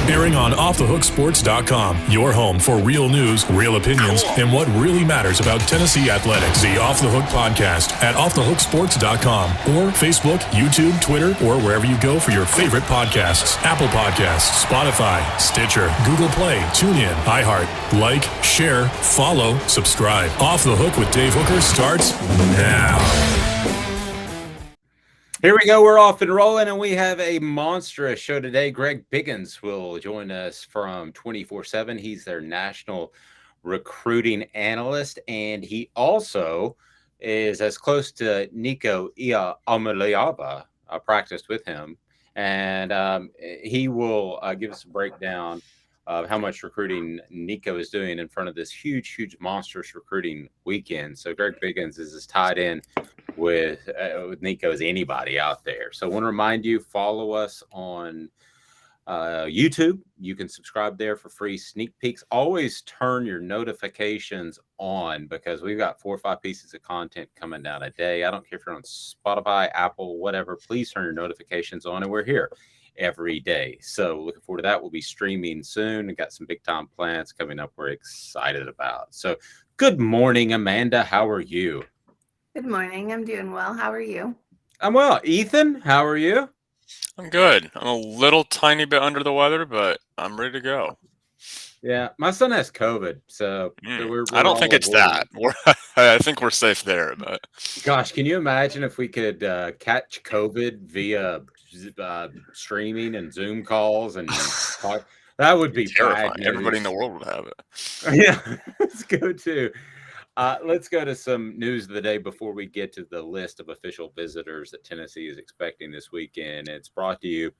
Airing on offthehooksports.com, your home for real news, real opinions, and what really matters about Tennessee athletics. The Off the Hook podcast at offthehooksports.com or Facebook, YouTube, Twitter, or wherever you go for your favorite podcasts. Apple Podcasts, Spotify, Stitcher, Google Play, TuneIn, iHeart. Like, share, follow, subscribe. Off the Hook with Dave Hooker starts now. Here we go. We're off and rolling, and we have a monstrous show today. Greg Biggins will join us from 24/7. He's their national recruiting analyst, and he also is as close to Nico Amaliaba. I practiced with him, and he will give us a breakdown of how much recruiting Nico is doing in front of this huge, monstrous recruiting weekend. So Greg Biggins is as tied in with Nico as anybody out there. So I want to remind you, follow us on YouTube. You can subscribe there for free sneak peeks. Always turn your notifications on because we've got 4 or 5 pieces of content coming down a day. I don't care if you're on Spotify, Apple, whatever. Please turn your notifications on, and we're here every day. So looking forward to that. We'll be streaming soon and got some big time plans coming up we're excited about. So good morning, Amanda. How are you? Good morning. I'm doing well. How are you? I'm well. Ethan, how are you? I'm good. I'm a little tiny bit under the weather, but I'm ready to go. Yeah, my son has COVID, so we're I don't think it's that. I think we're safe there. But gosh, can you imagine if we could catch COVID via streaming and Zoom calls and talk? That would be terrifying. Bad Everybody news. in the world would have it. Yeah, let's go to. Let's go to some news of the day before we get to the list of official visitors that Tennessee is expecting this weekend. It's brought to you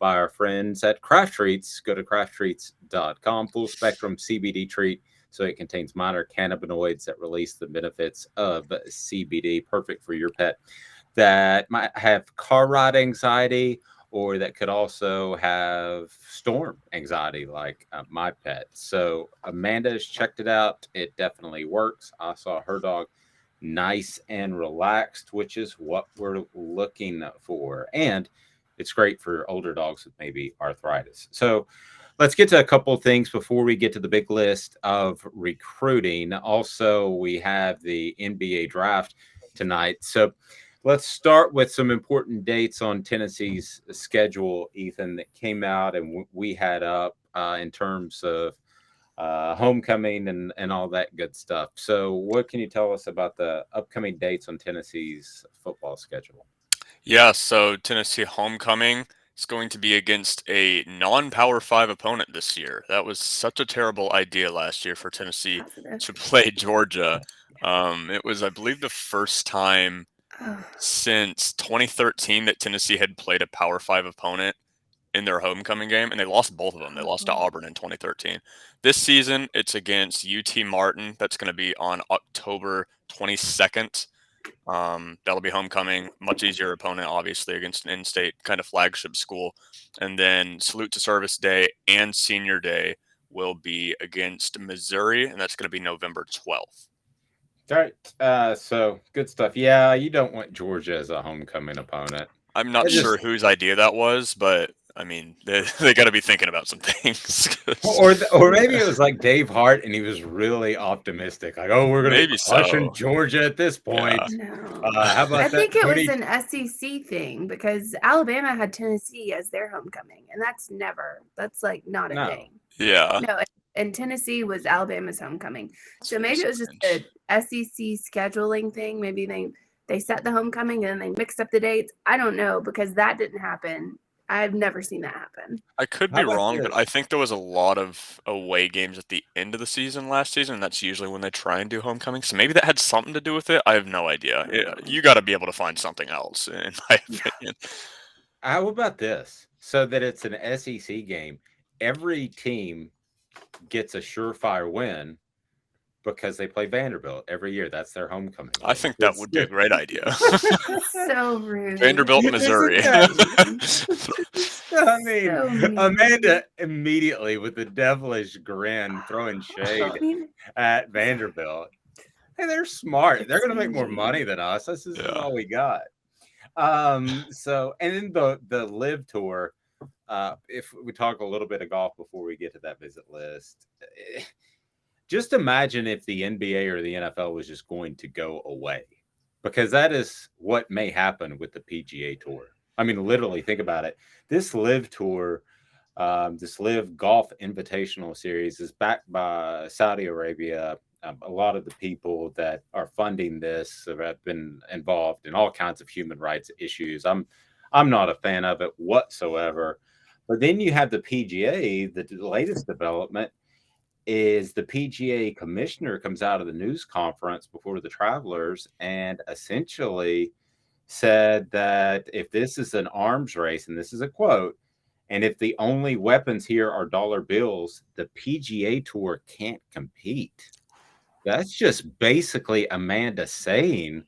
by our friends at Craft Treats. Go to crafttreats.com. Full spectrum CBD treat, so it contains minor cannabinoids that release the benefits of CBD. Perfect for your pet that might have car ride anxiety, or that could also have storm anxiety like my pet. So Amanda has checked it out. It definitely works. I saw her dog nice and relaxed, which is what we're looking for. And it's great for older dogs with maybe arthritis. So let's get to a couple of things before we get to the big list of recruiting. Also, we have the NBA draft tonight. So let's start with some important dates on Tennessee's schedule, Ethan, that came out and we had up in terms of homecoming and all that good stuff. So what can you tell us about the upcoming dates on Tennessee's football schedule? Yeah, so Tennessee homecoming is going to be against a non-Power 5 opponent this year. That was such a terrible idea last year for Tennessee to play Georgia. It was, I believe, the first time since 2013 that Tennessee had played a Power 5 opponent in their homecoming game, and they lost both of them. They lost to Auburn in 2013. This season, it's against UT Martin. That's going to be on October 22nd. That'll be homecoming. Much easier opponent, obviously, against an in-state kind of flagship school. And then Salute to Service Day and Senior Day will be against Missouri, and that's going to be November 12th. All right. So good stuff. Yeah, you don't want Georgia as a homecoming opponent. I'm not sure whose idea that was, but I mean, they got to be thinking about some things. Or maybe it was like Dave Hart, and he was really optimistic. Like, oh, we're going to be crushing Georgia at this point. Yeah. No. How about I think it was an SEC thing because Alabama had Tennessee as their homecoming, and that's like not a thing. Yeah. No, and Tennessee was Alabama's homecoming. So maybe it was just the SEC scheduling thing. Maybe they set the homecoming and then they mixed up the dates. I don't know, because that didn't happen. I've never seen that happen. I could be wrong, but I think there was a lot of away games at the end of the season last season, and that's usually when they try and do homecoming. So maybe that had something to do with it. I have no idea. You got to be able to find something else, in my opinion. How about this? So that it's an SEC game, every team gets a surefire win because they play Vanderbilt every year. That's their homecoming. I think that would be a great idea. So rude. Vanderbilt, Missouri. I mean, so Amanda immediately with the devilish grin throwing shade at Vanderbilt. Hey, they're smart. They're going to make more money than us. This is all we got. So, and then the Live Tour if we talk a little bit of golf before we get to that visit list, just imagine if the NBA or the NFL was just going to go away, because that is what may happen with the PGA Tour. I mean, literally, think about it. This Live Tour, this Live Golf Invitational Series is backed by Saudi Arabia. A lot of the people that are funding this have been involved in all kinds of human rights issues. I'm not a fan of it whatsoever. But then you have the PGA. The latest development is the PGA commissioner comes out of the news conference before the Travelers and essentially said that if this is an arms race, and this is a quote, and if the only weapons here are dollar bills, the PGA Tour can't compete. That's just basically Amanda saying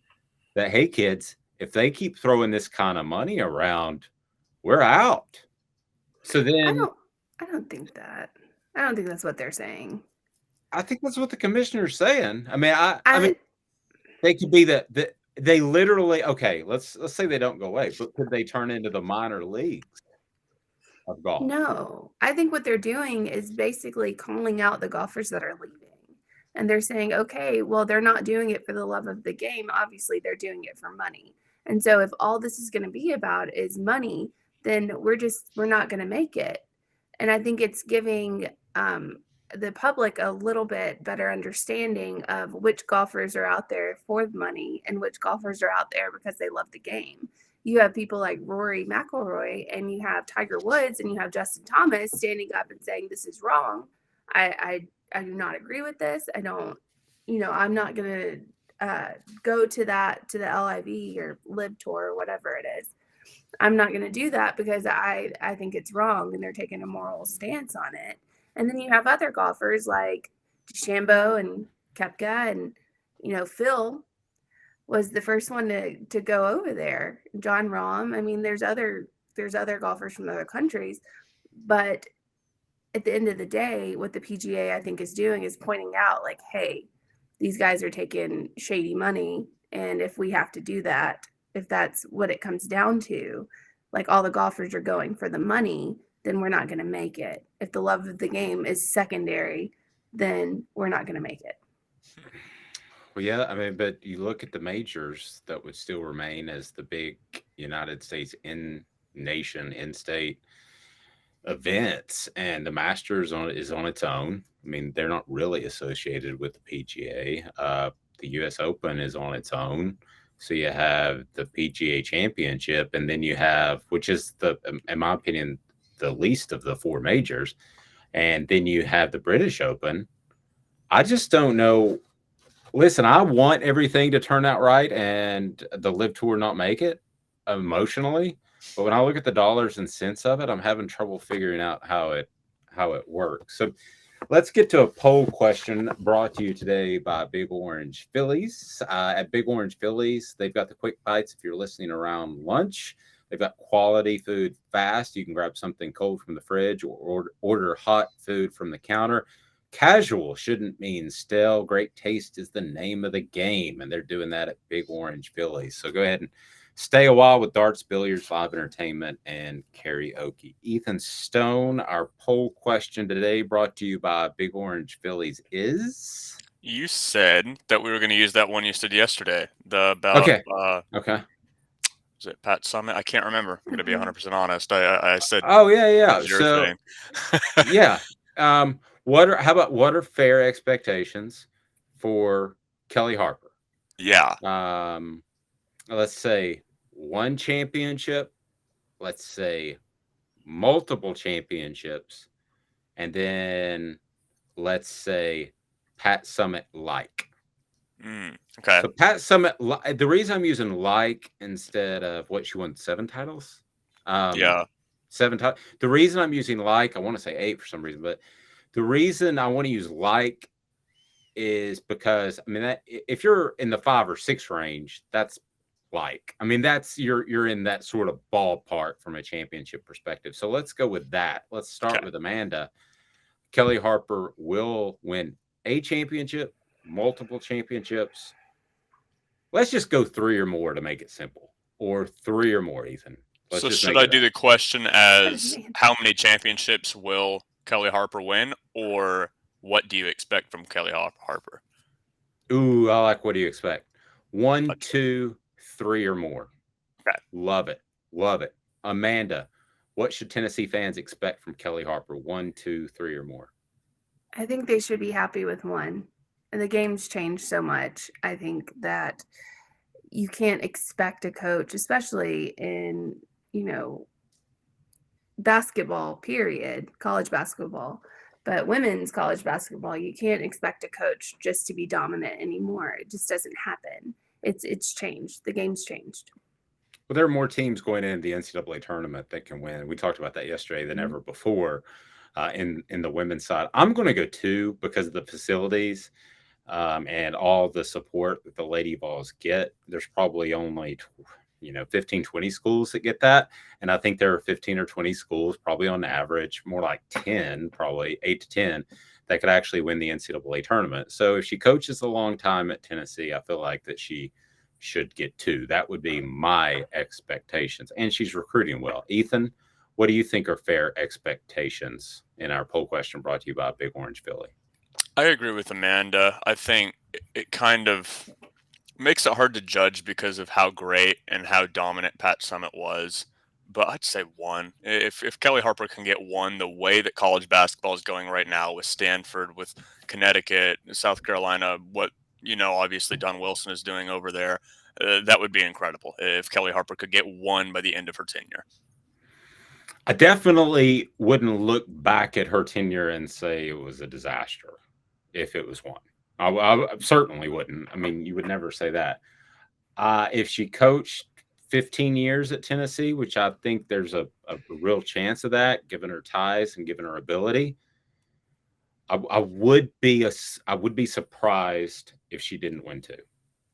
that, hey, kids, if they keep throwing this kind of money around, we're out. So then I don't think that. I don't think that's what they're saying. I think that's what the commissioner's saying. I mean, they could be they literally, okay, let's say they don't go away, but could they turn into the minor leagues of golf? No, I think what they're doing is basically calling out the golfers that are leaving. And they're saying, okay, well, they're not doing it for the love of the game. Obviously, they're doing it for money. And so if all this is going to be about is money, then we're not going to make it. And I think it's giving the public a little bit better understanding of which golfers are out there for the money and which golfers are out there because they love the game. You have people like Rory McIlroy, and you have Tiger Woods, and you have Justin Thomas standing up and saying this is wrong. I do not agree with this. I don't, I'm not going to go to the LIV or Live Tour or whatever it is. I'm not going to do that because I think it's wrong, and they're taking a moral stance on it. And then you have other golfers like DeChambeau and Koepka, and Phil was the first one to go over there. John Rahm. I mean, there's other golfers from other countries, but at the end of the day, what the PGA I think is doing is pointing out like, hey, these guys are taking shady money, and if we have to do that, if that's what it comes down to, like all the golfers are going for the money, then we're not going to make it. If the love of the game is secondary, then we're not going to make it. Well, yeah, I mean, but you look at the majors that would still remain as the big United States in-state events, and the Masters is on its own. I mean, they're not really associated with the PGA. The U.S. Open is on its own. So you have the PGA Championship, and then you have, which is in my opinion, the least of the four majors, and then you have the British Open. I just don't know. Listen, I want everything to turn out right and the Live Tour not make it emotionally, but when I look at the dollars and cents of it, I'm having trouble figuring out how it works. So let's get to a poll question brought to you today by Big Orange Phillies. At Big Orange Phillies, they've got the quick bites if you're listening around lunch. They've got quality food fast. You can grab something cold from the fridge or order hot food from the counter. Casual shouldn't mean stale. Great taste is the name of the game, and they're doing that at Big Orange Phillies. So go ahead and stay a while with darts, billiards, live entertainment, and karaoke. Ethan Stone, our poll question today brought to you by Big Orange Phillies is? You said that we were going to use that one you said yesterday. Okay. Was it Pat Summit? I can't remember. I'm going to be 100% honest. I said. Oh yeah. So yeah. What are fair expectations for Kelly Harper? Yeah. Let's say one championship. Let's say multiple championships, and then let's say Pat Summit like. Okay. So Pat Summit, the reason I'm using like instead of what she won 7 titles. 7 titles. The reason I'm using like, I want to say 8 for some reason, but the reason I want to use like is because that if you're in the 5 or 6 range, that's like. That's you're in that sort of ballpark from a championship perspective. So let's go with that. Let's start with Amanda. Kelly Harper will win a championship, multiple championships. Let's just go 3 or more to make it simple, or 3 or more, Ethan. So should I do the question as how many championships will Kelly Harper win, or what do you expect from Kelly Harper? Ooh, I like what do you expect? 1, 2, 3 or more. Okay. Love it. Love it. Amanda, what should Tennessee fans expect from Kelly Harper? 1, 2, 3 or more. I think they should be happy with 1. And the game's changed so much. I think that you can't expect a coach, especially in, basketball, period, college basketball. But women's college basketball, you can't expect a coach just to be dominant anymore. It just doesn't happen. It's changed. The game's changed. Well, there are more teams going into the NCAA tournament that can win. We talked about that yesterday than ever before in the women's side. I'm going to go 2 because of the facilities and all the support that the Lady Vols get. There's probably only 15, 20 schools that get that. And I think there are 15 or 20 schools, probably on average, more like 10, probably 8 to 10, that could actually win the NCAA tournament. So if she coaches a long time at Tennessee, I feel like that she should get 2. That would be my expectations. And she's recruiting well. Ethan, what do you think are fair expectations in our poll question brought to you by Big Orange Philly? I agree with Amanda. I think it kind of makes it hard to judge because of how great and how dominant Pat Summitt was. But I'd say 1. If Kelly Harper can get 1, the way that college basketball is going right now with Stanford, with Connecticut, South Carolina, what obviously Don Wilson is doing over there, that would be incredible if Kelly Harper could get 1 by the end of her tenure. I definitely wouldn't look back at her tenure and say it was a disaster if it was 1. I certainly wouldn't. I mean, you would never say that. If she coached 15 years at Tennessee, which I think there's a real chance of that, given her ties and given her ability, I would be surprised if she didn't win 2.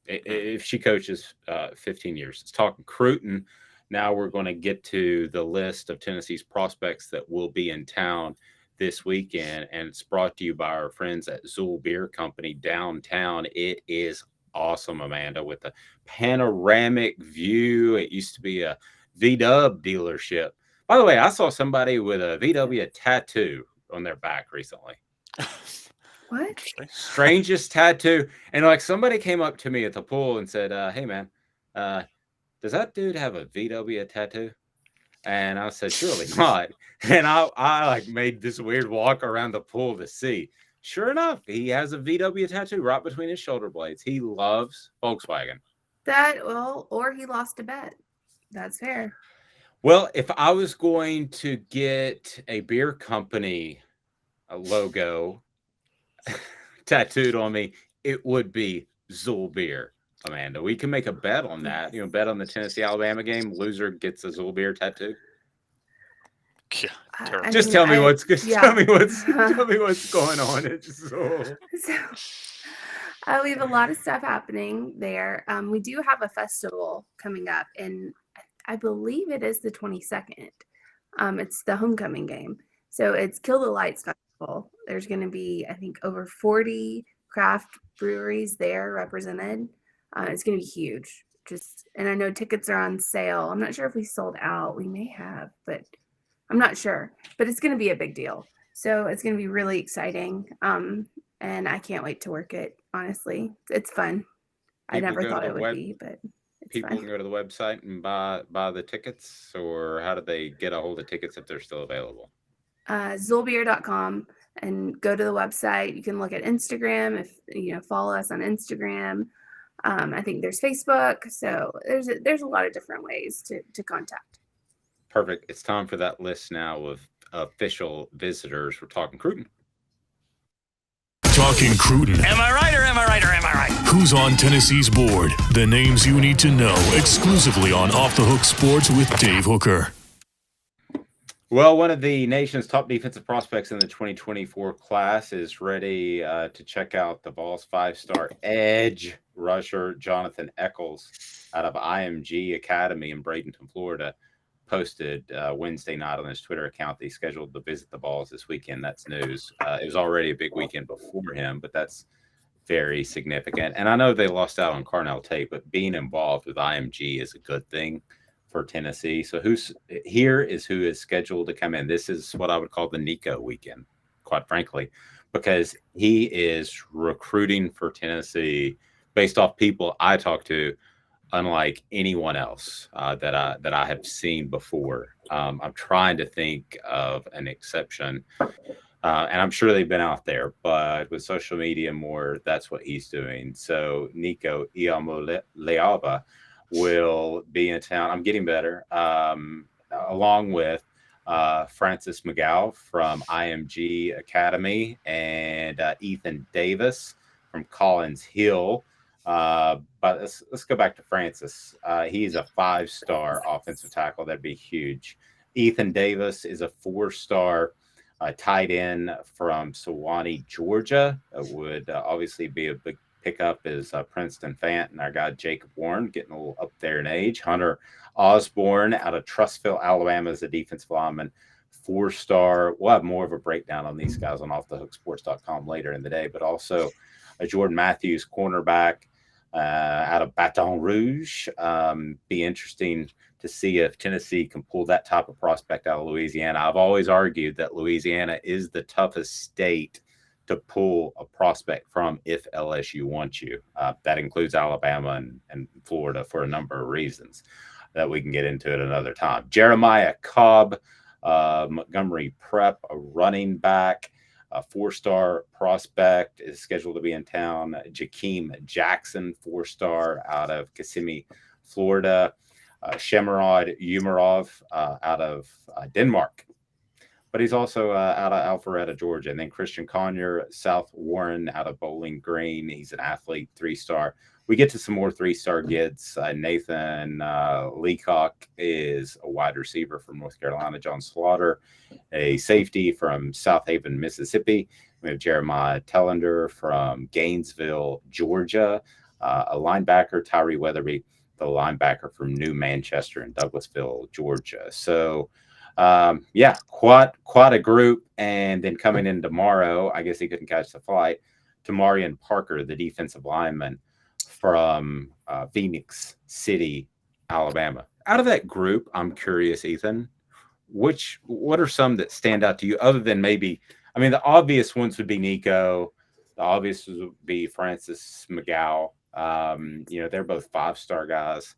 If she coaches 15 years. It's talking Cruton. Now we're going to get to the list of Tennessee's prospects that will be in town this weekend, and it's brought to you by our friends at Zool Beer Company downtown. It is awesome, Amanda, with a panoramic view. It used to be a VW dealership. By the way, I saw somebody with a VW tattoo on their back recently. What? Strangest tattoo. And like somebody came up to me at the pool and said, hey man, does that dude have a VW tattoo? And I said, surely not. And I like made this weird walk around the pool to see. Sure enough, he has a VW tattoo right between his shoulder blades. He loves Volkswagen. Or he lost a bet. That's fair. Well, if I was going to get a beer company logo tattooed on me, it would be Zool Beer, Amanda. We can make a bet on that. Bet on the Tennessee-Alabama game. Loser gets a Zool Beer tattoo. Yeah, tell me what's going on. It's Zool. We have a lot of stuff happening there. We do have a festival coming up, and I believe it is the 22nd. It's the homecoming game. So it's Kill the Lights Festival. There's going to be, I think, over 40 craft breweries there represented. It's going to be huge. And I know tickets are on sale. I'm not sure if we sold out. We may have, but I'm not sure. But it's going to be a big deal. So it's going to be really exciting. And I can't wait to work it, honestly. It's fun. I never thought it would be, but it's people fun. can go to the website and buy the tickets, or how do they get a hold of tickets if they're still available? Zoolbeer.com, and go to the website. You can look at Instagram if follow us on Instagram. I think there's Facebook. So there's a lot of different ways to contact. Perfect. It's time for that list now of official visitors. We're talking Cruton. Talking Cruton. Am I right or am I right or am I right? Who's on Tennessee's board? The names you need to know exclusively on Off the Hook Sports with Dave Hooker. Well, one of the nation's top defensive prospects in the 2024 class is ready to check out the Vols 5-star edge rusher Jonathan Eccles out of IMG Academy in Bradenton, Florida. Posted Wednesday night on his Twitter account that he's scheduled to visit the Vols this weekend. That's news. It was already a big weekend before him, but that's very significant. And I know they lost out on Carnell Tate, but being involved with IMG is a good thing for Tennessee. So who is scheduled to come in. This is what I would call the Nico weekend, quite frankly, because he is recruiting for Tennessee based off people I talk to, unlike anyone else that I have seen before. I'm trying to think of an exception. And I'm sure they've been out there, but with social media more, that's what he's doing. So Nico Iamaleava will be in town. I'm getting better, along with Francis McGow from IMG Academy and Ethan Davis from Collins Hill. But let's go back to Francis. He's a 5-star offensive tackle. That'd be huge. Ethan Davis is a 4-star tight end from Sewanee, Georgia. Would obviously be a big pickup is Princeton Fant and our guy Jacob Warren, getting a little up there in age. Hunter Osborne out of Trussville, Alabama, is a defensive lineman, 4-star. We'll have more of a breakdown on these guys on offthehooksports.com later in the day, but also Jordan Matthews, cornerback out of Baton Rouge. Be interesting to see if Tennessee can pull that type of prospect out of Louisiana. I've always argued that Louisiana is the toughest state to pull a prospect from if LSU wants you. That includes Alabama and Florida for a number of reasons that we can get into at another time. Jeremiah Cobb, Montgomery Prep, a running back, a 4-star prospect, is scheduled to be in town. Jakeem Jackson, 4-star out of Kissimmee, Florida. Shemarad Umarov out of Denmark, but he's also out of Alpharetta, Georgia. And then Christian Conyer, South Warren out of Bowling Green. He's an athlete, 3-star. We get to some more 3-star kids. Nathan Leacock is a wide receiver from North Carolina. John Slaughter, a safety from South Haven, Mississippi. We have Jeremiah Tellender from Gainesville, Georgia. A linebacker, Tyree Weatherby, the linebacker from New Manchester in Douglasville, Georgia. So, quite a group. And then coming in tomorrow, I guess he couldn't catch the flight, Tamarian Parker, the defensive lineman from Phoenix City, Alabama. Out of that group, I'm curious, Ethan, what are some that stand out to you other than maybe, I mean, the obvious ones would be Nico. The obvious would be Francis McGow. They're both 5-star guys.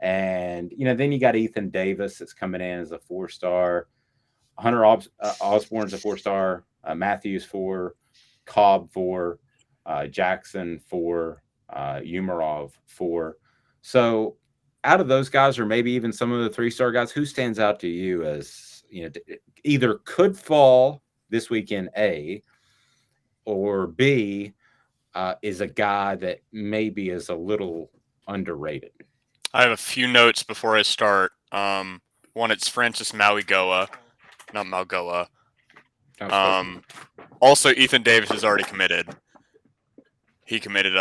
And, then you got Ethan Davis that's coming in as a 4-star. Hunter Osborne's a 4-star. Matthews 4. Cobb 4. Jackson 4. Umarov 4. So out of those guys, or maybe even some of the 3-star guys, who stands out to you as, either could fall this weekend, A, or B, is a guy that maybe is a little underrated? I have a few notes before I start. One, it's Francis Mauigoa, not Malgoa. Also, Ethan Davis is already committed. He committed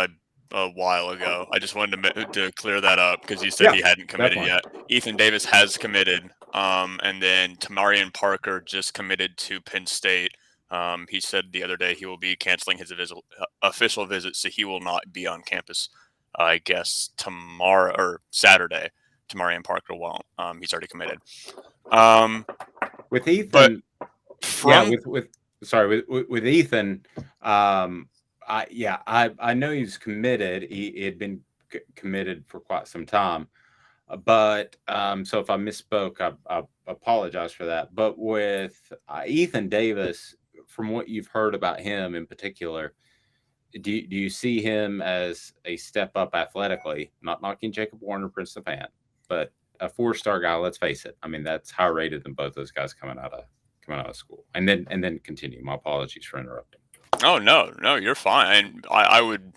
a while ago. I just wanted to clear that up because you said he hadn't committed yet. Ethan Davis has committed. And then Tamarian Parker just committed to Penn State. He said the other day he will be canceling his official visit, so he will not be on campus, I guess, tomorrow or Saturday. Tamarian Parker won't. He's already committed. With Ethan, with Ethan, I know he's committed. He had been committed for quite some time. But so if I misspoke, I apologize for that. But with Ethan Davis, from what you've heard about him in particular, do you see him as a step up athletically? Not knocking Jacob Warner, Princeton Fant, but a 4-star guy. Let's face it. I mean, that's higher rated than both those guys coming out of school. And then continue. My apologies for interrupting. Oh no, you're fine. I would.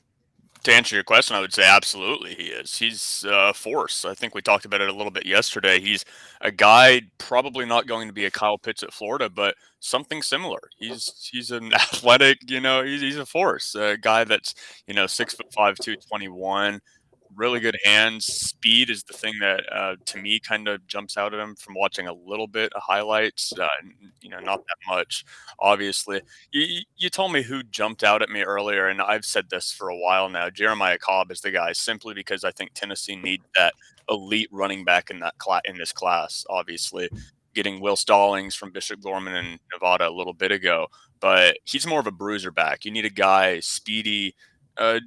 To answer your question, I would say absolutely he is. He's a force. I think we talked about it a little bit yesterday. He's a guy probably not going to be a Kyle Pitts at Florida, but something similar. He's an athletic, he's a force. A guy that's, 6'5", 221, really good hands. Speed is the thing that, to me, kind of jumps out at him from watching a little bit of highlights. Not that much, obviously. You told me who jumped out at me earlier, and I've said this for a while now. Jeremiah Cobb is the guy, simply because I think Tennessee needs that elite running back in this class. Obviously, getting Will Stallings from Bishop Gorman and Nevada a little bit ago, but he's more of a bruiser back. You need a guy speedy,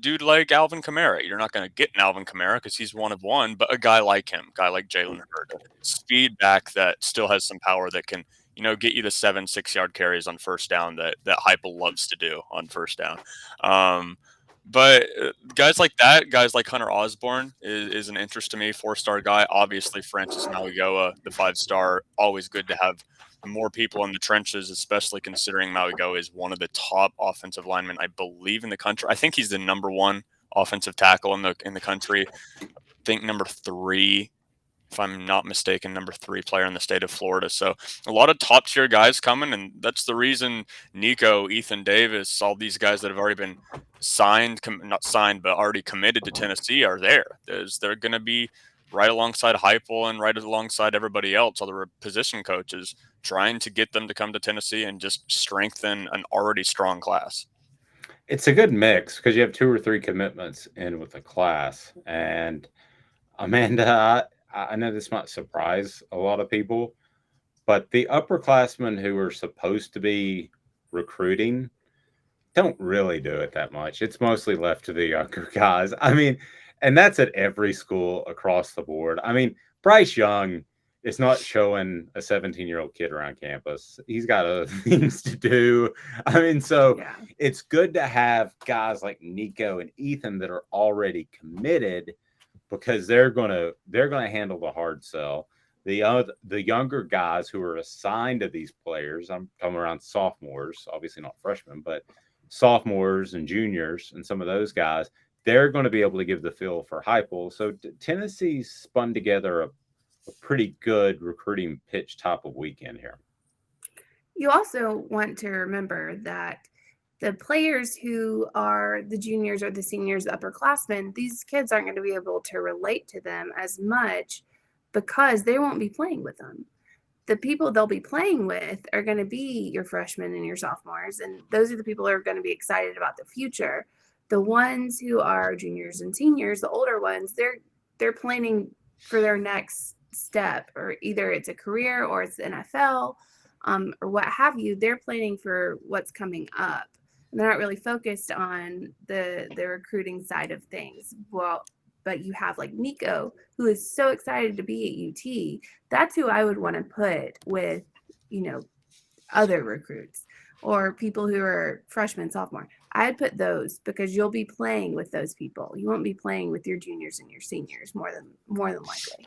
dude like Alvin Kamara. You're not going to get an Alvin Kamara because he's one of one, but a guy like him, guy like Jalen Hurd, speed back that still has some power that can, get you the 7-6 yard carries on first down that Heupel loves to do on first down. But guys like that, guys like Hunter Osborne is an interest to me. 4-star guy, obviously Francis Mauigoa, the 5-star. Always good to have more people in the trenches, especially considering Mauigoa is one of the top offensive linemen, I believe, in the country. I think he's the number 1 offensive tackle in the country. I think number 3, if I'm not mistaken, number 3 player in the state of Florida. So a lot of top tier guys coming, and that's the reason Nico, Ethan Davis, all these guys that have already been not signed, but already committed to Tennessee are there. They're going to be right alongside Heupel and right alongside everybody else, other position coaches, trying to get them to come to Tennessee and just strengthen an already strong class. It's a good mix because you have 2 or 3 commitments in with the class. And Amanda, I know this might surprise a lot of people, but the upperclassmen who are supposed to be recruiting don't really do it that much. It's mostly left to the younger guys. I mean, and that's at every school across the board. I mean, Bryce Young is not showing a 17-year-old kid around campus. He's got other things to do. I mean, so it's good to have guys like Nico and Ethan that are already committed, because they're gonna handle the hard sell. The younger guys who are assigned to these players, I'm talking around sophomores, obviously not freshmen, but sophomores and juniors and some of those guys, they're going to be able to give the feel for Heupel. So Tennessee's spun together a pretty good recruiting pitch type of weekend here. You also want to remember that the players who are the juniors or the seniors, the upperclassmen, these kids aren't going to be able to relate to them as much because they won't be playing with them. The people they'll be playing with are going to be your freshmen and your sophomores, and those are the people who are going to be excited about the future. The ones who are juniors and seniors, the older ones, they're planning for their next step, or either it's a career or it's the NFL, or what have you. They're planning for what's coming up. They're not really focused on the recruiting side of things. Well, but you have like Nico, who is so excited to be at UT. That's who I would want to put with, other recruits or people who are freshmen, sophomore. I'd put those because you'll be playing with those people. You won't be playing with your juniors and your seniors more than likely.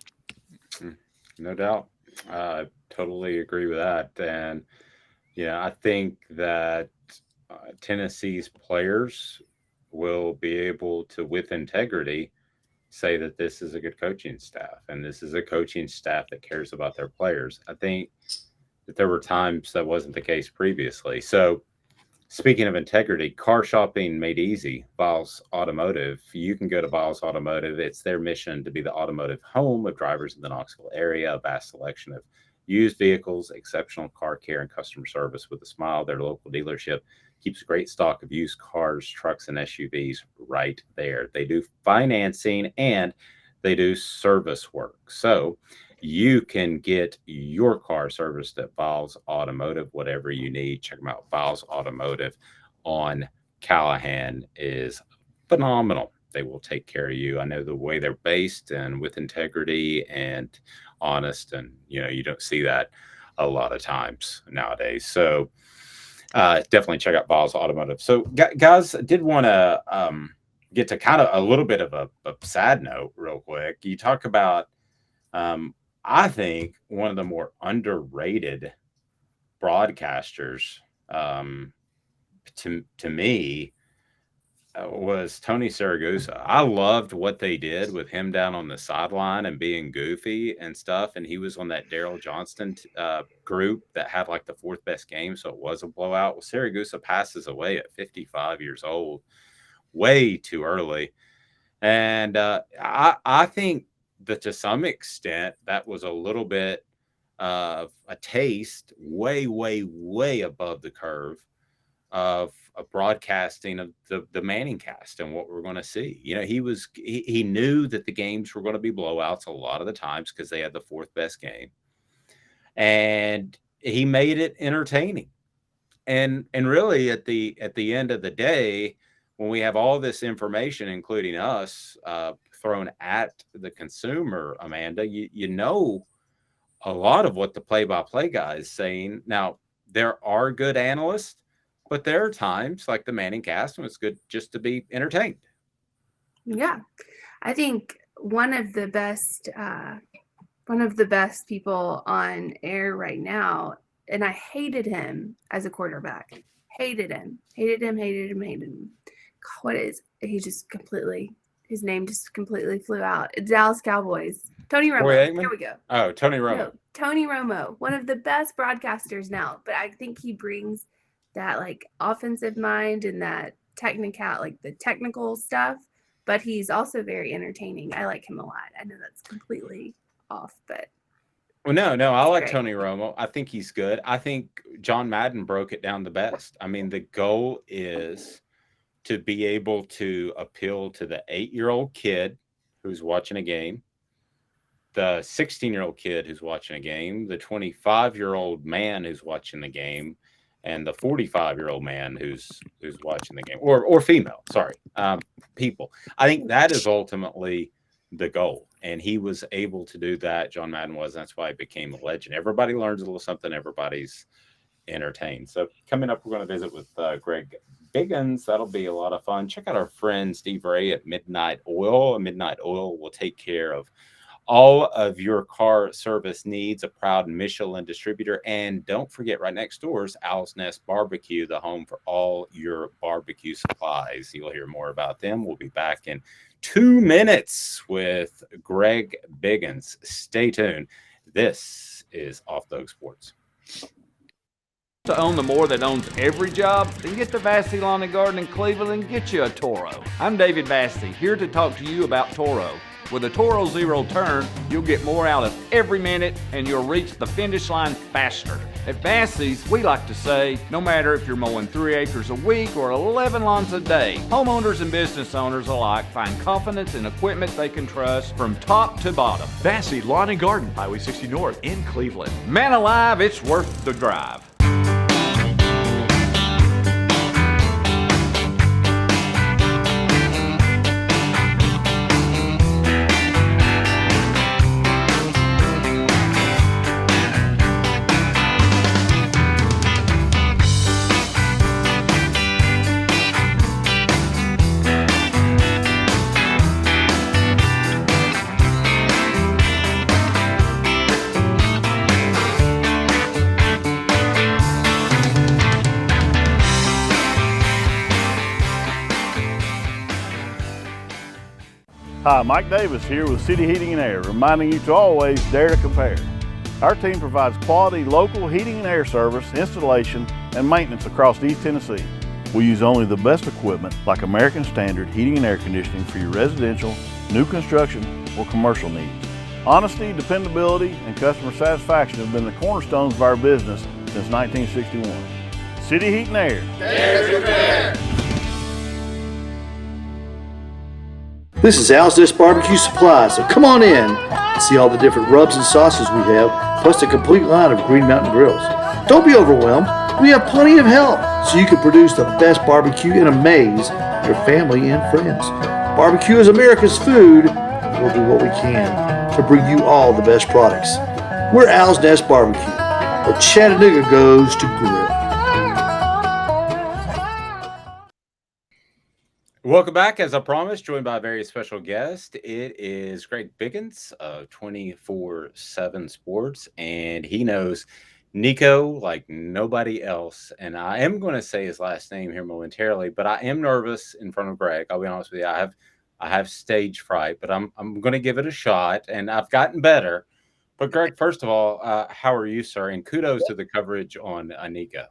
No doubt. I totally agree with that. And, I think that Tennessee's players will be able to, with integrity, say that this is a good coaching staff and this is a coaching staff that cares about their players. I think that there were times that wasn't the case previously. So speaking of integrity, car shopping made easy. Viles Automotive. You can go to Viles Automotive. It's their mission to be the automotive home of drivers in the Knoxville area. A vast selection of used vehicles, exceptional car care, and customer service with a smile. Their local dealership keeps a great stock of used cars, trucks, and SUVs right there. They do financing and they do service work. So you can get your car serviced at Viles Automotive, whatever you need. Check them out. Viles Automotive on Callahan is phenomenal. They will take care of you. I know the way they're based and with integrity and honest, and you don't see that a lot of times nowadays. So definitely check out Viles Automotive. So guys, I did want to get to kind of a little bit of a sad note real quick. You talk about I think one of the more underrated broadcasters to me was Tony Saragusa. I loved what they did with him down on the sideline and being goofy and stuff. And he was on that Daryl Johnston group that had like the 4th best game, so it was a blowout. Well, Saragusa passes away at 55 years old, way too early. And I think that to some extent that was a little bit of a taste way, way, way above the curve of a broadcasting of the Manning cast and what we're going to see. You know, he knew that the games were going to be blowouts a lot of the times because they had the fourth best game, and he made it entertaining. And really at the end of the day, when we have all this information, including us, thrown at the consumer, Amanda, you know a lot of what the play-by-play guy is saying. Now, there are good analysts, but there are times like the Manning cast when it's good just to be entertained. Yeah, I think one of the best people on air right now, and I hated him as a quarterback. Hated him. What is he? Just completely, his name just completely flew out. Dallas Cowboys. Tony Romo. Here we go. Oh, Tony Romo. No, Tony Romo, one of the best broadcasters now, but I think he brings that like offensive mind and that the technical stuff, but he's also very entertaining. I like him a lot. I know that's completely off, but well, no, I like great. Tony Romo. I think he's good. I think John Madden broke it down the best. I mean, the goal is to be able to appeal to the 8-year-old kid who's watching a game, the 16-year-old kid who's watching a game, the 25-year-old man who's watching the game, and the 45-year-old man who's watching the game, or female, people. I think that is ultimately the goal. And he was able to do that. John Madden was. That's why he became a legend. Everybody learns a little something. Everybody's entertained. So coming up, we're going to visit with Greg Biggins. That'll be a lot of fun. Check out our friend Steve Ray at Midnight Oil. Midnight Oil will take care of all of your car service needs, a proud Michelin distributor. And don't forget, right next door is Owl's Nest Barbecue, the home for all your barbecue supplies. You'll hear more about them. We'll be back in 2 minutes with Greg Biggins. Stay tuned. This is Off the Hook Sports. To own the more that owns every job, then get to Vassy Lawn and Garden in Cleveland and get you a Toro. I'm David Vassy, here to talk to you about Toro. With a Toro Zero Turn, you'll get more out of every minute and you'll reach the finish line faster. At Vassy's, we like to say, no matter if you're mowing 3 acres a week or 11 lawns a day, homeowners and business owners alike find confidence in equipment they can trust from top to bottom. Vassy Lawn and Garden, Highway 60 North in Cleveland. Man alive, it's worth the drive. Hi, Mike Davis here with City Heating and Air, reminding you to always dare to compare. Our team provides quality local heating and air service, installation, and maintenance across East Tennessee. We use only the best equipment like American Standard Heating and Air Conditioning for your residential, new construction, or commercial needs. Honesty, dependability, and customer satisfaction have been the cornerstones of our business since 1961. City Heat and Air. Dare to compare. This is Owl's Nest Barbecue Supply, so come on in and see all the different rubs and sauces we have, plus the complete line of Green Mountain grills. Don't be overwhelmed. We have plenty of help so you can produce the best barbecue and amaze your family and friends. Barbecue is America's food. We'll do what we can to bring you all the best products. We're Owl's Nest Barbecue, where Chattanooga goes to grill. Welcome back. As I promised, joined by a very special guest. It is Greg Biggins of 24/7 Sports, and he knows Nico like nobody else. And I am going to say his last name here momentarily, but I am nervous in front of Greg. I'll be honest with you. I have stage fright, but I'm going to give it a shot, and I've gotten better. But Greg, first of all, how are you, sir? And kudos to the coverage on Nico.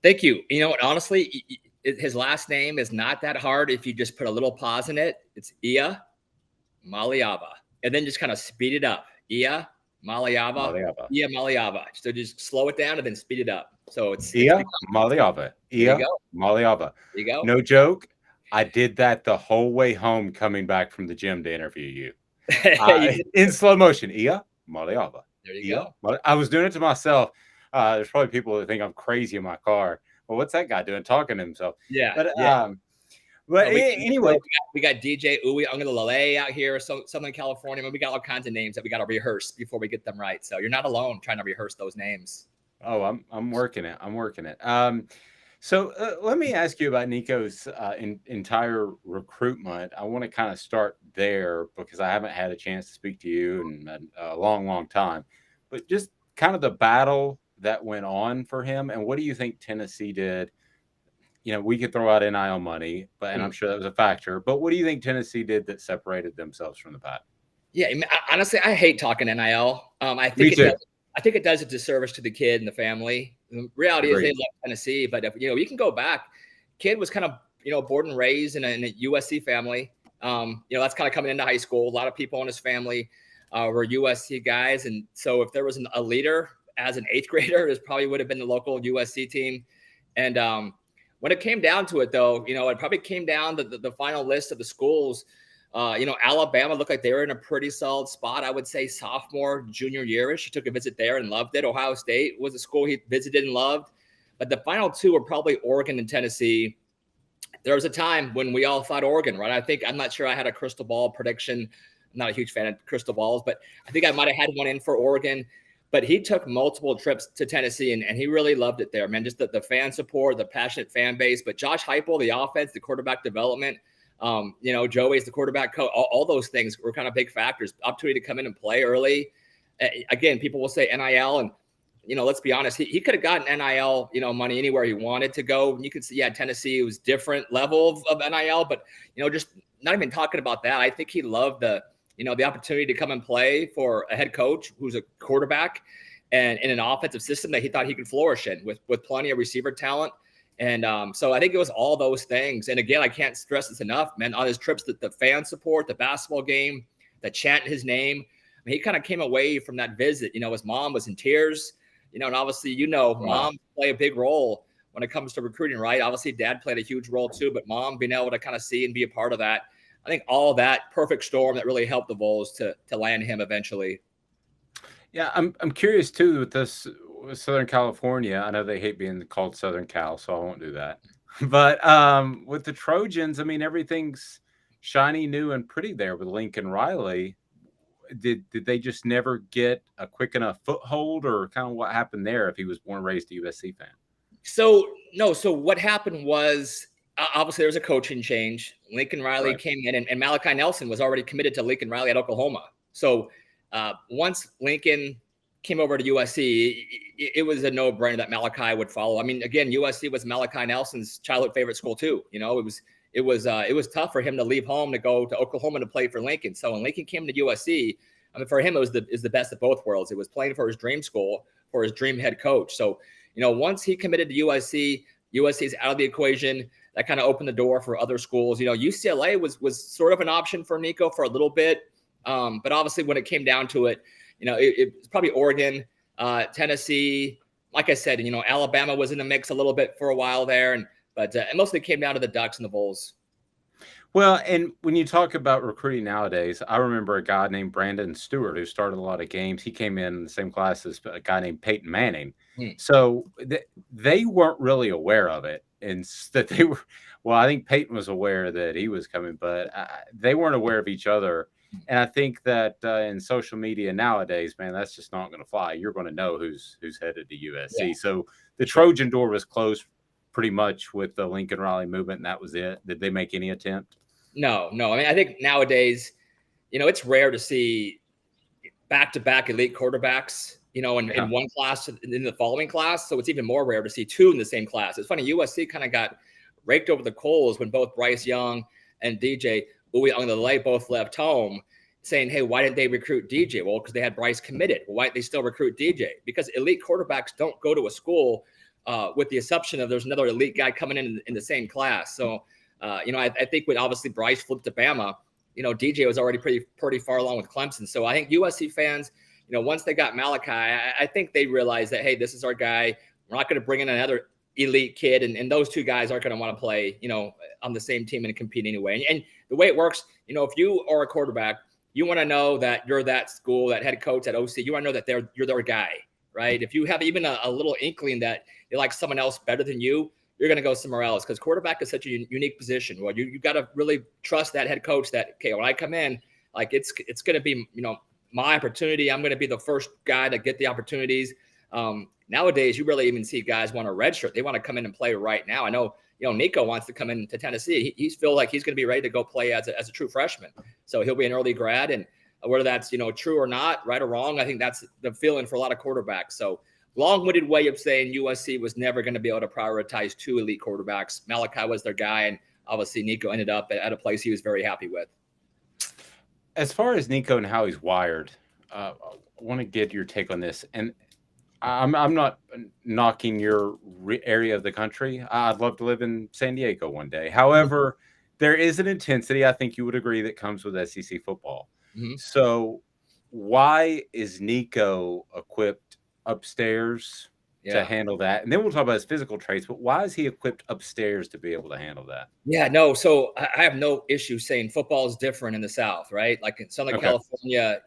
Thank you. You know what? Honestly, his last name is not that hard if you just put a little pause in it. It's Ia, Maliava, and then just kind of speed it up. Ia Maliava. Ia Maliava. So just slow it down and then speed it up. So it's Ia Maliava. Ia Maliava. There you go. No joke. I did that the whole way home coming back from the gym to interview you. In slow motion. Ia Maliava. There you go. I was doing it to myself. There's probably people that think I'm crazy in my car. Well, what's that guy doing talking to himself? Yeah. But anyway, we got DJ Uwe Ungalalele out here, Southern California. I mean, we got all kinds of names that we got to rehearse before we get them right. So you're not alone trying to rehearse those names. Oh, I'm working it. So let me ask you about Nico's entire recruitment. I want to kind of start there because I haven't had a chance to speak to you in a long, long time. But just kind of the battle that went on for him, and what do you think Tennessee did? We could throw out NIL money, and I'm sure that was a factor. But what do you think Tennessee did that separated themselves from the pack? Yeah, honestly, I hate talking NIL. I think it does a disservice to the kid and the family. The reality is they love Tennessee, but if you can go back, kid was kind of born and raised in a USC family. That's kind of coming into high school. A lot of people in his family were USC guys, and so if there was a leader as an 8th grader, it probably would have been the local USC team. And when it came down to it, though, it probably came down to the final list of the schools. Alabama looked like they were in a pretty solid spot. I would say sophomore, junior year-ish. He took a visit there and loved it. Ohio State was a school he visited and loved. But the final two were probably Oregon and Tennessee. There was a time when we all thought Oregon, right? I'm not sure I had a crystal ball prediction. I'm not a huge fan of crystal balls, but I think I might have had one in for Oregon. But he took multiple trips to Tennessee, and he really loved it there, man. Just the fan support, the passionate fan base. But Josh Heupel, the offense, the quarterback development, Joey's the quarterback coach. All those things were kind of big factors. Opportunity to come in and play early. Again, people will say NIL, and let's be honest, he could have gotten NIL, money anywhere he wanted to go. You could see, Tennessee was different level of NIL, but just not even talking about that. I think he loved the opportunity to come and play for a head coach who's a quarterback and in an offensive system that he thought he could flourish in with plenty of receiver talent. And so I think it was all those things. And again, I can't stress this enough, man, on his trips, the fan support, the basketball game, the chant his name. I mean, he kind of came away from that visit. His mom was in tears, and obviously, mom play a big role when it comes to recruiting, right? Obviously, dad played a huge role too, but mom being able to kind of see and be a part of that. I think all that perfect storm that really helped the Vols to land him eventually. Yeah, I'm curious too with this with Southern California. I know they hate being called Southern Cal, so I won't do that. But with the Trojans, I mean, everything's shiny, new, and pretty there with Lincoln Riley. Did they just never get a quick enough foothold, or kind of what happened there if he was born and raised a USC fan? So what happened was obviously there was a coaching change. Lincoln Riley came in, and Malachi Nelson was already committed to Lincoln Riley at Oklahoma. So once Lincoln came over to USC, it was a no-brainer that Malachi would follow. I mean, again, USC was Malachi Nelson's childhood favorite school too. It was tough for him to leave home to go to Oklahoma to play for Lincoln. So when Lincoln came to USC, I mean, for him, it was the best of both worlds. It was playing for his dream school, for his dream head coach. So, once he committed to USC, USC's out of the equation. That kind of opened the door for other schools. UCLA was sort of an option for Nico for a little bit. But obviously when it came down to it, it's probably Oregon, Tennessee. Like I said, Alabama was in the mix a little bit for a while there. But it mostly came down to the Ducks and the Vols. Well, and when you talk about recruiting nowadays, I remember a guy named Brandon Stewart who started a lot of games. He came in the same class as a guy named Peyton Manning. So they weren't really aware of it. And that they were, well, I think Peyton was aware that he was coming, but they weren't aware of each other. And I think that in social media nowadays, man, that's just not going to fly. You're going to know who's headed to USC. Yeah. So the Trojan door was closed pretty much with the Lincoln Riley movement, and that was it. Did they make any attempt? No. I mean, I think nowadays, it's rare to see back-to-back elite quarterbacks, in one class in the following class. So it's even more rare to see two in the same class. It's funny, USC kind of got raked over the coals when both Bryce Young and DJ Uiagalelei both left home, saying, hey, why didn't they recruit DJ? Well, because they had Bryce committed. Well, why didn't they still recruit DJ? Because elite quarterbacks don't go to a school with the assumption of there's another elite guy coming in the same class. So, I think when obviously Bryce flipped to Bama, DJ was already pretty far along with Clemson. So I think USC fans, once they got Malachi, I think they realized that, hey, this is our guy. We're not going to bring in another elite kid. And those two guys aren't going to want to play, on the same team and compete anyway. And the way it works, if you are a quarterback, you want to know that you're that school, that head coach, that OC. You want to know that you're their guy, right? If you have even a little inkling that you like someone else better than you, you're going to go somewhere else, because quarterback is such a unique position. Well, you got to really trust that head coach that, okay, when I come in, like it's going to be, my opportunity. I'm going to be the first guy to get the opportunities. Nowadays, you really even see guys want a redshirt. They want to come in and play right now. I know, Nico wants to come into Tennessee. He's feel like he's going to be ready to go play as a true freshman. So he'll be an early grad, and whether that's, true or not, right or wrong, I think that's the feeling for a lot of quarterbacks. So long-winded way of saying USC was never going to be able to prioritize two elite quarterbacks. Malachi was their guy, and obviously Nico ended up at a place he was very happy with. As far as Nico and how he's wired, I want to get your take on this. And I'm not knocking your area of the country. I'd love to live in San Diego one day. However, there is an intensity, I think you would agree, that comes with SEC football. Mm-hmm. So why is Nico equipped upstairs to handle that? And then we'll talk about his physical traits, but why is he equipped upstairs to be able to handle that? Yeah, no. So I have no issue saying football is different in the South, right? Like in Southern California,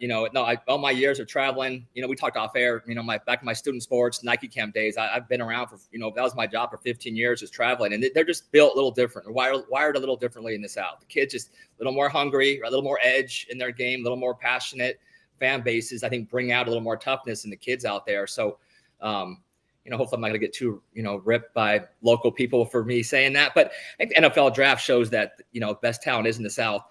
all my years of traveling, we talked off air, back in my student sports, Nike camp days, I've been around for, that was my job for 15 years, just traveling. And they're just built a little different, wired a little differently in the South. The kids just a little more hungry, a little more edge in their game, a little more passionate. Fan bases, I think, bring out a little more toughness in the kids out there. So, hopefully I'm not going to get too, ripped by local people for me saying that. But I think the NFL draft shows that, best talent is in the South.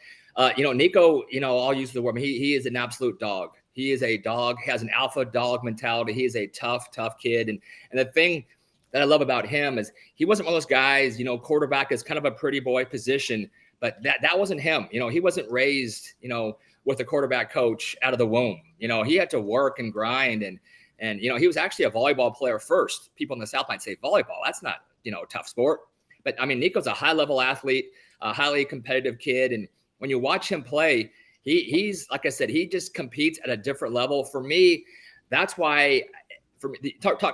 Nico, I'll use the word, he is an absolute dog. He is a dog, has an alpha dog mentality. He is a tough kid. And the thing that I love about him is he wasn't one of those guys, quarterback is kind of a pretty boy position, but that wasn't him. He wasn't raised, with a quarterback coach out of the womb. He had to work and grind, and he was actually a volleyball player first. People in the South might say volleyball, that's not, a tough sport. But I mean, Nico's a high level athlete, a highly competitive kid. And when you watch him play, he's, like I said, he just competes at a different level. For me, that's why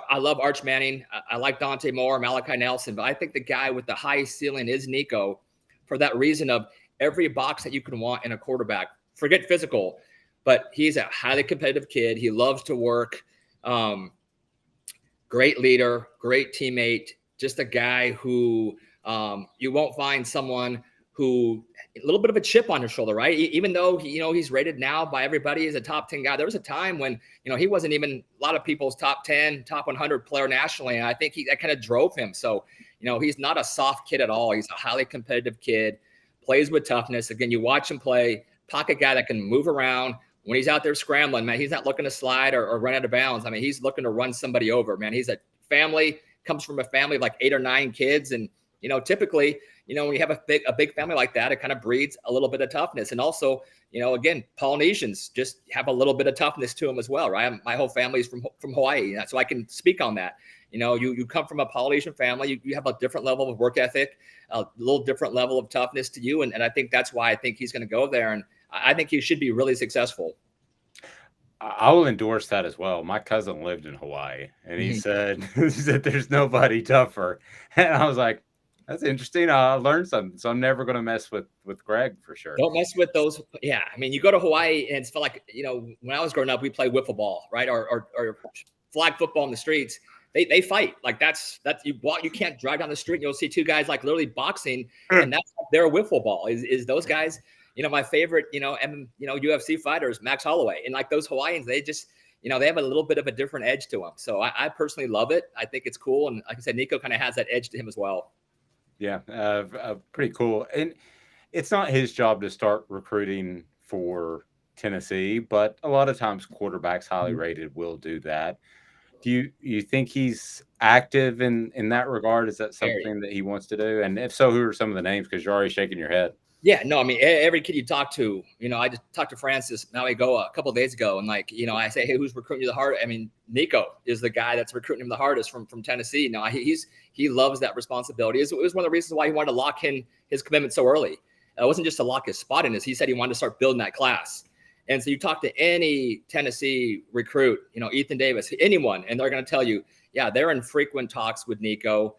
I love Arch Manning. I like Dante Moore, Malachi Nelson, but I think the guy with the highest ceiling is Nico, for that reason of every box that you can want in a quarterback. Forget physical, but he's a highly competitive kid. He loves to work. Great leader, great teammate, just a guy who you won't find someone who a little bit of a chip on his shoulder, right? Even though he's rated now by everybody as a top 10 guy. There was a time when he wasn't even a lot of people's top 10, top 100 player nationally, and I think that kind of drove him. So he's not a soft kid at all. He's a highly competitive kid, plays with toughness. Again, you watch him play. Pocket guy that can move around. When he's out there scrambling, man, he's not looking to slide or run out of bounds. I mean, he's looking to run somebody over, man. He's comes from a family of like 8 or 9 kids. And, typically, when you have a big family like that, it kind of breeds a little bit of toughness. And also, again, Polynesians just have a little bit of toughness to them as well, right? My whole family's from Hawaii, so I can speak on that. You come from a Polynesian family, you have a different level of work ethic, a little different level of toughness to you. And I think that's why I think he's going to go there. And I think he should be really successful. I will endorse that as well. My cousin lived in Hawaii, and he said there's nobody tougher. And I was like, that's interesting. I learned something. So I'm never going to mess with Greg for sure. Don't mess with those. Yeah. I mean, you go to Hawaii and it's felt like, when I was growing up, we played wiffle ball, right? Or flag football in the streets. They fight. Like that's you can't drive down the street and you'll see 2 guys like literally boxing, and that's like their wiffle ball is those guys. My favorite, UFC fighters, Max Holloway, and like those Hawaiians, they just, they have a little bit of a different edge to them. So I personally love it. I think it's cool. And like I said, Nico kind of has that edge to him as well. Yeah. Pretty cool. And it's not his job to start recruiting for Tennessee, but a lot of times quarterbacks highly rated will do that. Do you think he's active in that regard? Is that something that he wants to do? And if so, who are some of the names? Because you're already shaking your head. Yeah, no, I mean, every kid you talk to, I just talked to Francis Mauigoa a couple of days ago, and I say, hey, who's recruiting you the hardest? I mean, Nico is the guy that's recruiting him the hardest from Tennessee. Now he loves that responsibility. It was one of the reasons why he wanted to lock in his commitment so early. It wasn't just to lock his spot in. He said he wanted to start building that class. And so you talk to any Tennessee recruit, Ethan Davis, anyone, and they're going to tell you, yeah, they're in frequent talks with Nico.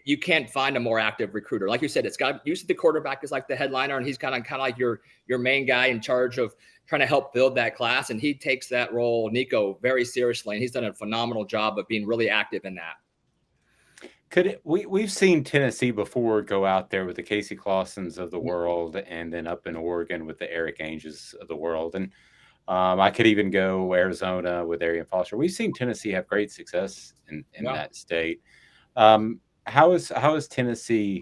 You can't find a more active recruiter. Like you said, it's got usually the quarterback is like the headliner, and he's kind of like your main guy in charge of trying to help build that class. And he takes that role, Nico, very seriously. And he's done a phenomenal job of being really active in that. We've seen Tennessee before go out there with the Casey Clausens of the world, and then up in Oregon with the Eric Ainges of the world. And I could even go Arizona with Arian Foster. We've seen Tennessee have great success in that state. How is Tennessee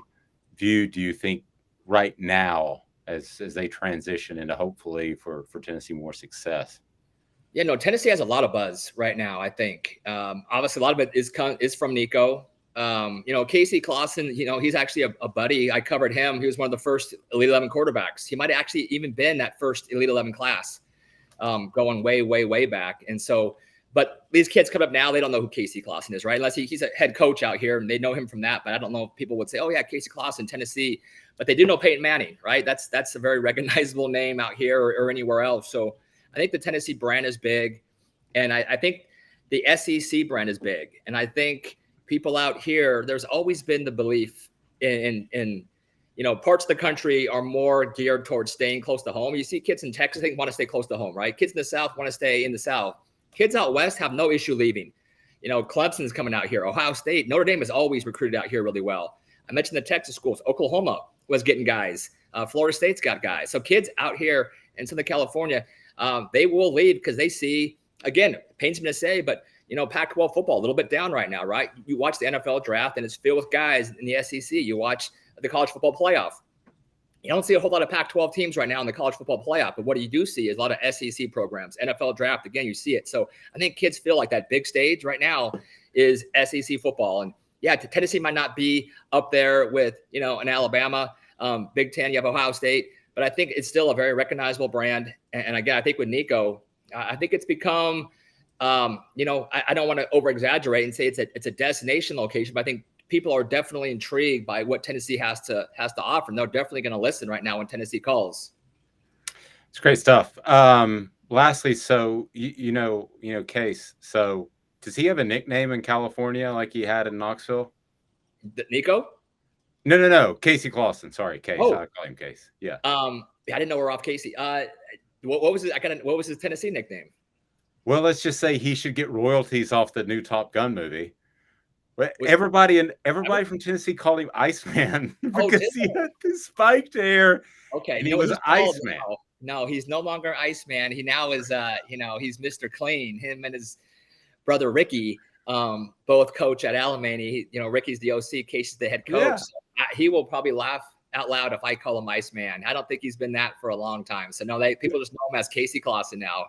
viewed, do you think, right now as they transition into hopefully for Tennessee more success? Yeah, no, Tennessee has a lot of buzz right now, I think. Obviously, a lot of it is from Nico. Casey Clausen, he's actually a buddy. I covered him. He was one of the first Elite 11 quarterbacks. He might have actually even been that first Elite 11 class going way, way, way back. And so, but these kids come up now, they don't know who Casey Clausen is, right? Unless he's a head coach out here and they know him from that. But I don't know if people would say, oh, yeah, Casey Clausen, Tennessee. But they do know Peyton Manning, right? That's a very recognizable name out here or anywhere else. So I think the Tennessee brand is big. And I think the SEC brand is big. And I think people out here, there's always been the belief in parts of the country are more geared towards staying close to home. You see kids in Texas, they want to stay close to home, right? Kids in the South want to stay in the South. Kids out West have no issue leaving. Clemson's coming out here. Ohio State, Notre Dame has always recruited out here really well. I mentioned the Texas schools. Oklahoma was getting guys. Florida State's got guys. So kids out here in Southern California, they will leave because they see, again, it pains me to say, but Pac-12 football, a little bit down right now, right? You watch the NFL draft and it's filled with guys in the SEC. You watch the college football playoff. You don't see a whole lot of Pac-12 teams right now in the college football playoff, but what you do see is a lot of SEC programs, NFL draft. Again, you see it. So I think kids feel like that big stage right now is SEC football. And yeah, Tennessee might not be up there with, an Alabama, Big Ten, you have Ohio State, but I think it's still a very recognizable brand. And again, I think with Nico, I think it's become, I don't want to over exaggerate and say it's a destination location, but I think people are definitely intrigued by what Tennessee has to offer. And they're definitely going to listen right now when Tennessee calls. It's great stuff. Lastly, so Case. So does he have a nickname in California like he had in Knoxville? Nico? No. Casey Clausen. Sorry, Case. Oh. I call him Case. Yeah. I didn't know we're off Casey. What was it? What was his Tennessee nickname? Well, let's just say he should get royalties off the new Top Gun movie. Everybody from Tennessee called him Iceman because he had the spiked hair. Okay, and he was Iceman. No, he's no longer Iceman. He now is, he's Mr. Clean. Him and his brother Ricky, both coach at Alamany. Ricky's the OC, Casey's the head coach. Yeah. So he will probably laugh out loud if I call him Iceman. I don't think he's been that for a long time. So no, people just know him as Casey Clausen now.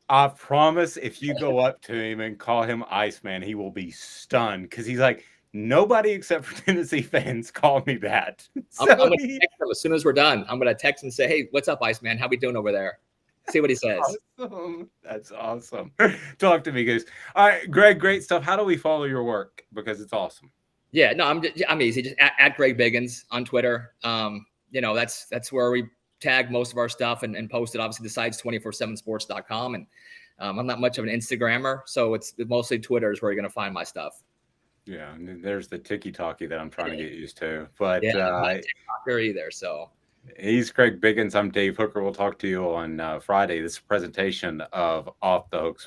I promise if you go up to him and call him Iceman, he will be stunned because he's like, nobody except for Tennessee fans call me that. I'm going to text him as soon as we're done. I'm going to text him and say, hey, what's up, Iceman? How we doing over there? See what he says. Awesome. That's awesome. Talk to me, guys. All right, Greg, great stuff. How do we follow your work? Because it's awesome. Yeah, no, I'm easy. Just at Greg Biggins on Twitter. That's where we tag most of our stuff and post it, obviously, besides 247sports.com. And I'm not much of an Instagrammer, so it's mostly Twitter is where you're going to find my stuff. Yeah, and there's the ticky-tacky that I'm trying to get used to. But I'm not a TikToker either, so. He's Greg Biggins. I'm Dave Hooker. We'll talk to you on Friday. This is a presentation of Off the Hook